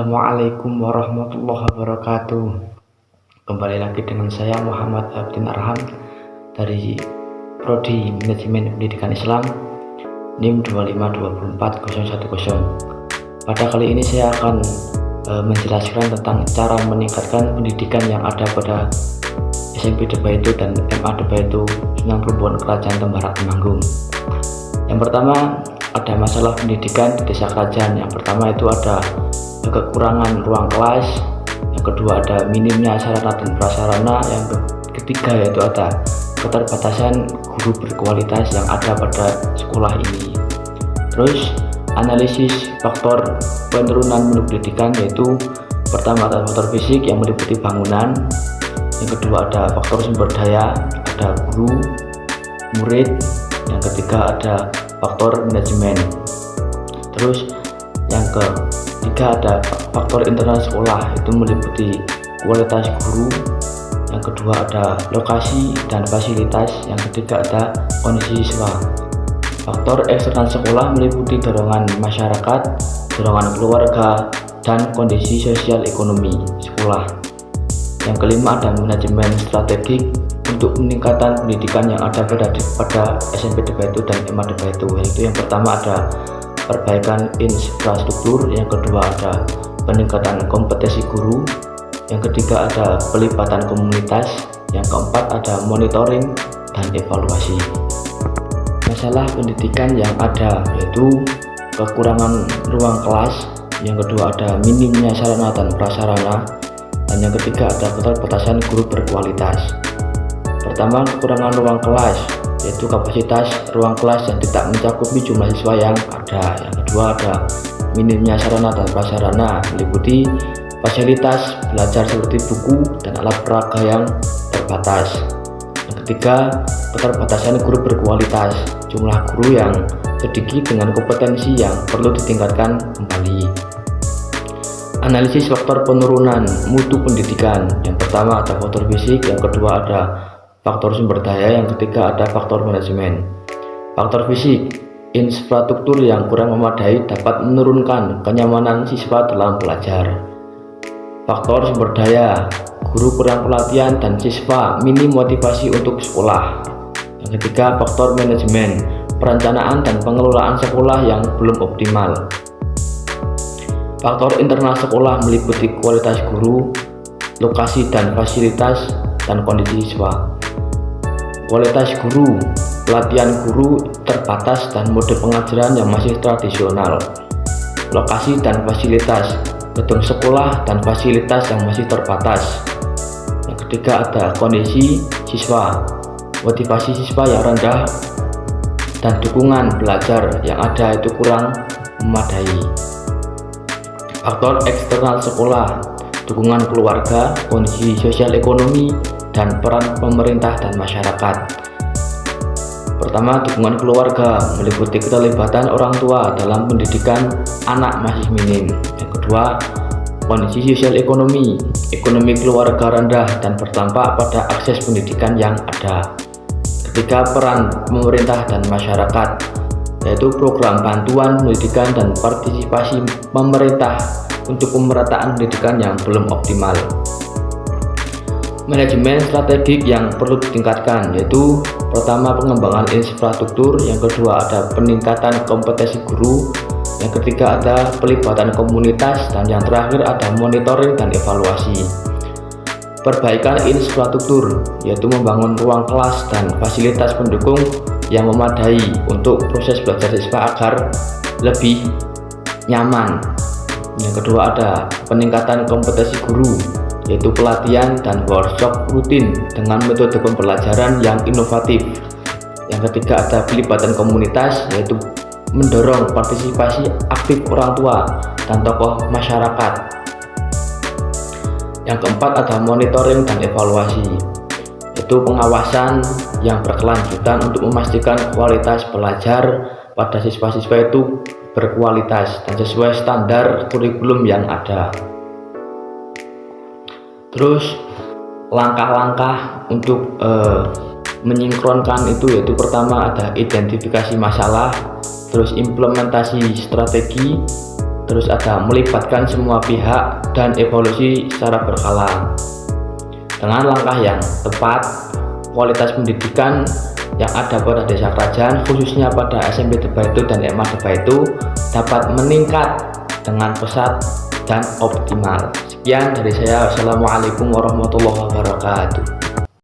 Assalamualaikum warahmatullahi wabarakatuh. Kembali lagi dengan saya Muhammad Abdin Arham dari Prodi Manajemen Pendidikan Islam NIM 2524010. Pada kali ini saya akan menjelaskan tentang cara meningkatkan pendidikan yang ada pada SMP Debaitu dan MA Debaitu Sunan Plumbon Kerajaan Tembara Temanggung. Yang pertama, ada masalah pendidikan di desa kerajaan. Yang pertama itu ada kekurangan ruang kelas, yang kedua ada minimnya sarana dan prasarana, yang ketiga yaitu ada keterbatasan guru berkualitas yang ada pada sekolah ini. Terus analisis faktor penurunan mutu pendidikan, yaitu pertama ada faktor fisik yang meliputi bangunan, yang kedua ada faktor sumber daya, ada guru, murid, yang ketiga ada faktor manajemen. Terus yang ketiga ada faktor internal sekolah, itu meliputi kualitas guru, yang kedua ada lokasi dan fasilitas, yang ketiga ada kondisi siswa. Faktor eksternal sekolah meliputi dorongan masyarakat, dorongan keluarga, dan kondisi sosial ekonomi sekolah. Yang kelima ada manajemen strategik untuk peningkatan pendidikan yang ada pada SMP Debaitu dan MA Debaitu, yaitu yang pertama ada perbaikan infrastruktur, yang kedua ada peningkatan kompetensi guru, yang ketiga ada pelibatan komunitas, yang keempat ada monitoring dan evaluasi. Masalah pendidikan yang ada yaitu kekurangan ruang kelas, yang kedua ada minimnya sarana dan prasarana, dan yang ketiga ada keterbatasan guru berkualitas. Pertama, kekurangan ruang kelas, yaitu kapasitas ruang kelas yang tidak mencakupi jumlah siswa yang ada. Yang kedua ada minimnya sarana dan prasarana, meliputi fasilitas belajar seperti buku dan alat peraga yang terbatas. Yang ketiga, keterbatasan guru berkualitas, jumlah guru yang sedikit dengan kompetensi yang perlu ditingkatkan kembali. Analisis faktor penurunan mutu pendidikan, yang pertama ada faktor fisik, yang kedua ada faktor sumber daya, yang ketiga ada faktor manajemen. Faktor fisik, infrastruktur yang kurang memadai dapat menurunkan kenyamanan siswa dalam belajar. Faktor sumber daya, guru kurang pelatihan dan siswa minim motivasi untuk sekolah. Yang ketiga faktor manajemen, perencanaan dan pengelolaan sekolah yang belum optimal. Faktor internal sekolah meliputi kualitas guru, lokasi dan fasilitas, dan kondisi siswa. Kualitas guru, pelatihan guru terbatas dan mode pengajaran yang masih tradisional. Lokasi dan fasilitas, gedung sekolah dan fasilitas yang masih terbatas. Yang ketiga ada kondisi siswa, motivasi siswa yang rendah dan dukungan belajar yang ada itu kurang memadai. Faktor eksternal sekolah, dukungan keluarga, kondisi sosial ekonomi, dan peran pemerintah dan masyarakat. Pertama, dukungan keluarga meliputi keterlibatan orang tua dalam pendidikan anak masih minim. Yang kedua, kondisi sosial ekonomi, ekonomi keluarga rendah dan berdampak pada akses pendidikan yang ada. Ketiga, peran pemerintah dan masyarakat, yaitu program bantuan pendidikan dan partisipasi pemerintah untuk pemerataan pendidikan yang belum optimal. Manajemen strategik yang perlu ditingkatkan, yaitu pertama pengembangan infrastruktur, yang kedua ada peningkatan kompetensi guru, yang ketiga ada pelibatan komunitas, dan yang terakhir ada monitoring dan evaluasi. Perbaikan infrastruktur, yaitu membangun ruang kelas dan fasilitas pendukung yang memadai untuk proses belajar siswa agar lebih nyaman. Yang kedua ada peningkatan kompetensi guru, yaitu pelatihan dan workshop rutin dengan metode pembelajaran yang inovatif. Yang ketiga ada pelibatan komunitas, yaitu mendorong partisipasi aktif orang tua dan tokoh masyarakat. Yang keempat ada monitoring dan evaluasi, yaitu pengawasan yang berkelanjutan untuk memastikan kualitas belajar pada siswa-siswa itu berkualitas dan sesuai standar kurikulum yang ada. Terus langkah-langkah untuk menyinkronkan itu, yaitu pertama ada identifikasi masalah, terus implementasi strategi, terus ada melibatkan semua pihak dan evaluasi secara berkala. Dengan langkah yang tepat, kualitas pendidikan yang ada pada desa kerajaan, khususnya pada SMP Debaitu dan SMA Debaitu, dapat meningkat dengan pesat dan optimal. Sekian dari saya. Wassalamualaikum warahmatullahi wabarakatuh.